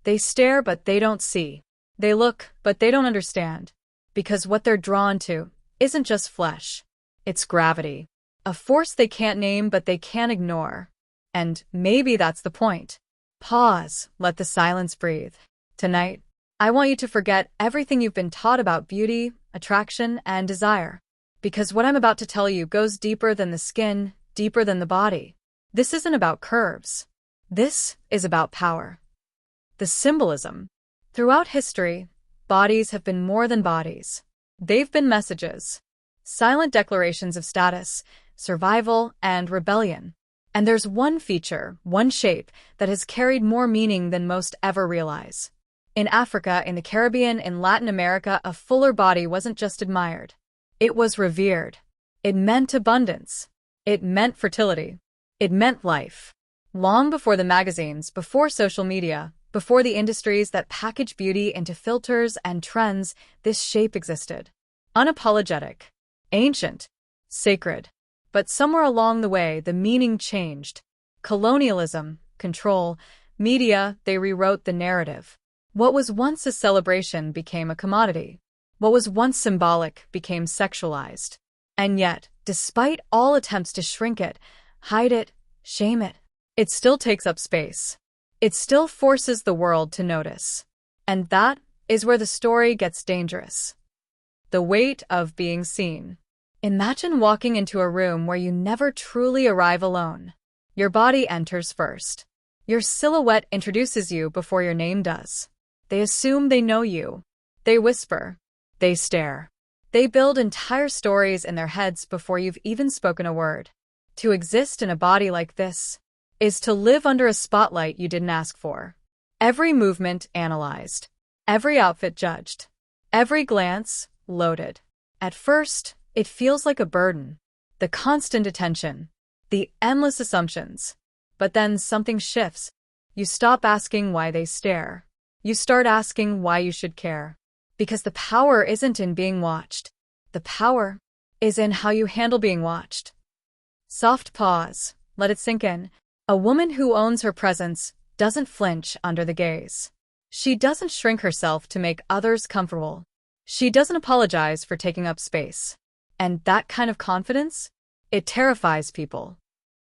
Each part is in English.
They stare, but they don't see. They look, but they don't understand. Because what they're drawn to isn't just flesh. It's gravity. A force they can't name, but they can't ignore. And maybe that's the point. Pause, let the silence breathe. Tonight, I want you to forget everything you've been taught about beauty, attraction, and desire. Because what I'm about to tell you goes deeper than the skin, deeper than the body. This isn't about curves. This is about power. The symbolism. Throughout history, bodies have been more than bodies. They've been messages. Silent declarations of status, survival, and rebellion. And there's one feature, one shape, that has carried more meaning than most ever realize. In Africa, in the Caribbean, in Latin America, a fuller body wasn't just admired. It was revered. It meant abundance. It meant fertility. It meant life. Long before the magazines, before social media, before the industries that package beauty into filters and trends, this shape existed. Unapologetic. Ancient. Sacred. But somewhere along the way, the meaning changed. Colonialism, control, media, they rewrote the narrative. What was once a celebration became a commodity. What was once symbolic became sexualized. And yet, despite all attempts to shrink it, hide it, shame it, it still takes up space. It still forces the world to notice. And that is where the story gets dangerous. The weight of being seen. Imagine walking into a room where you never truly arrive alone. Your body enters first. Your silhouette introduces you before your name does. They assume they know you. They whisper. They stare. They build entire stories in their heads before you've even spoken a word. To exist in a body like this is to live under a spotlight you didn't ask for. Every movement analyzed. Every outfit judged. Every glance loaded. At first, it feels like a burden. The constant attention. The endless assumptions. But then something shifts. You stop asking why they stare. You start asking why you should care. Because the power isn't in being watched. The power is in how you handle being watched. Soft pause. Let it sink in. A woman who owns her presence doesn't flinch under the gaze. She doesn't shrink herself to make others comfortable. She doesn't apologize for taking up space. And that kind of confidence? It terrifies people.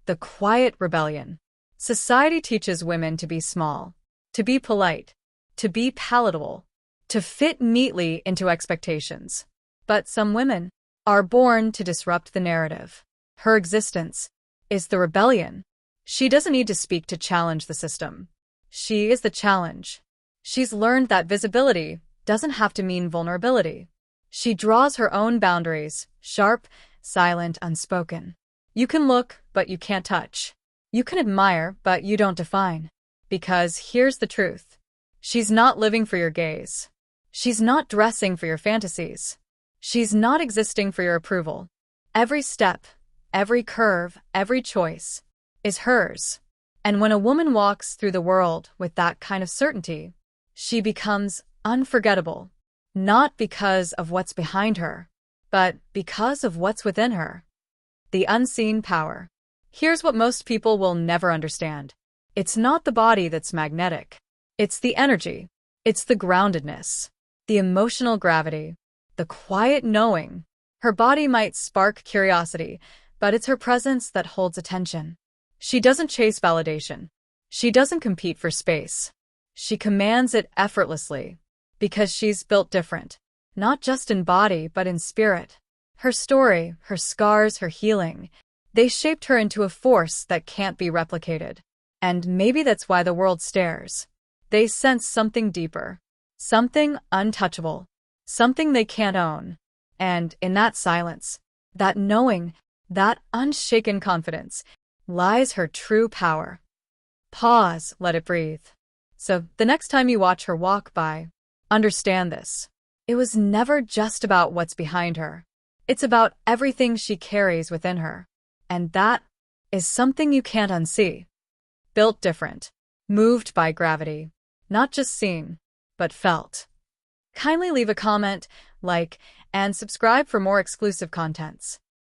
The quiet rebellion. Society teaches women to be small, to be polite, to be palatable, to fit neatly into expectations. But some women are born to disrupt the narrative. Her existence is the rebellion. She doesn't need to speak to challenge the system. She is the challenge. She's learned that visibility doesn't have to mean vulnerability. She draws her own boundaries, sharp, silent, unspoken. You can look, but you can't touch. You can admire, but you don't define. Because here's the truth. She's not living for your gaze. She's not dressing for your fantasies. She's not existing for your approval. Every step, every curve, every choice is hers. And when a woman walks through the world with that kind of certainty, she becomes unforgettable. Not because of what's behind her, but because of what's within her. The unseen power. Here's what most people will never understand. It's not the body that's magnetic. It's the energy. It's the groundedness. The emotional gravity. The quiet knowing. Her body might spark curiosity, but it's her presence that holds attention. She doesn't chase validation. She doesn't compete for space. She commands it effortlessly. Because she's built different. Not just in body, but in spirit. Her story, her scars, her healing, they shaped her into a force that can't be replicated. And maybe that's why the world stares. They sense something deeper. Something untouchable. Something they can't own. And in that silence, that knowing, that unshaken confidence, lies her true power. Pause, let it breathe. So the next time you watch her walk by, understand this. It was never just about what's behind her. It's about everything she carries within her. And that is something you can't unsee. Built different. Moved by gravity. Not just seen, but felt. Kindly leave a comment, like, and subscribe for more exclusive contents.